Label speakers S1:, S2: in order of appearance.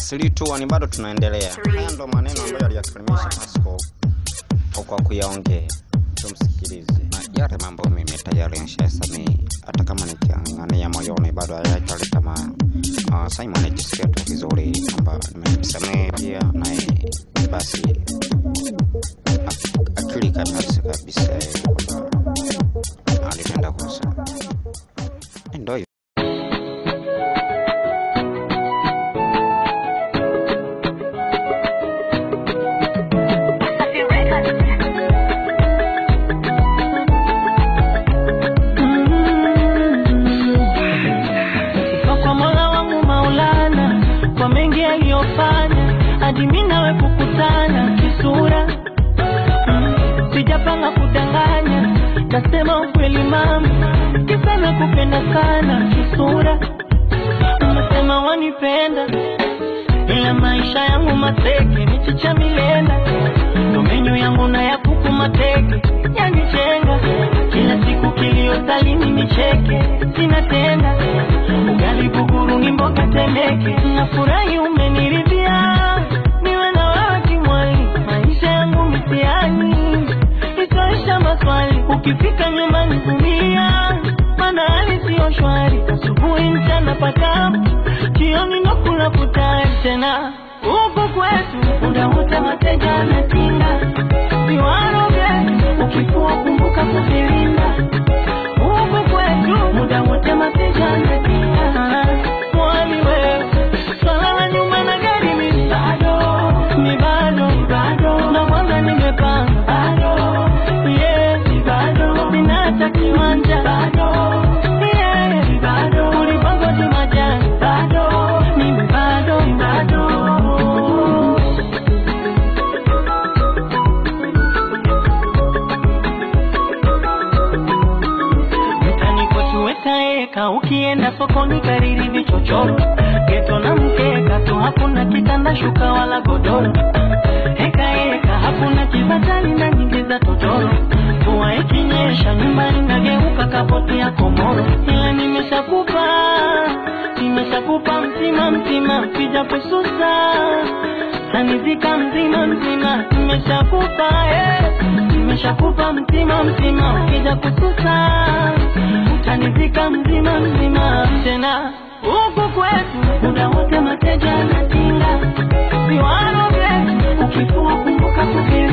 S1: 3 2 bado tunaendelea. Haya ndo maneno ambayo aliyakalimisha Pasco kwa kuyaongea. Tumsikilize. Na yale mambo mimi tayari nishasamehe, hata kama nikiangania moyoni bado hayataleta Simon ajisikia tu vizuri kwamba nimesamehe pia, na basi akili kabisa kwamba alipenda kosa. Ndio
S2: hadi mimi nawe kukutana kisura. Sijapanga kudanganya, nasema ukweli mama, kisa nakupenda sana kisura. Unasema wanipenda, ila maisha yangu mateke, michicha milenda. Ndo menyu yangu na ya kuku mateke, yanichenga. Kila siku kilio salini nicheke, sina tenda. Ugali buguru ni mboga temeke, nafurahi umeniridhia. Niwe na wewe kimwali, maisha yangu mitiani. Itaisha maswali, ukifika nyumbani kulia. Mana hali siyo shwari, asubuhi mchana patamu, jioni nakula kutari tena. Huku kwetu, muda wote mateja na tinga. Siwaroge, ukifua kumbuka kufilinda. Huku kwetu, muda wote mateja na tinga. Mwali wewe, swala la nyuma na gari mimi bado. Ni bado, na kwanza nimepanga bado. Yeah, bado, ninaacha kiwanja bado. Yeah, bado, ulipango tu majani bado. Mimi bado. Ukienda sokoni kariri vichochoro, geto na mkeka tu, hakuna kitanda shuka wala godoro. Heka hakuna kibatali na nyingi za totoro. Mvua ikinyesha nyumba inageuka kapoti ya komoro. Ila nimeshakupa mtima ukija kususa. Sanizika mzima nimeshakupa mtima ukija kususa. Utanizika mzima tena. Huku kwetu, muda wote mateja na tinga. Siwaroge, ukifua kumbuka kufilinda.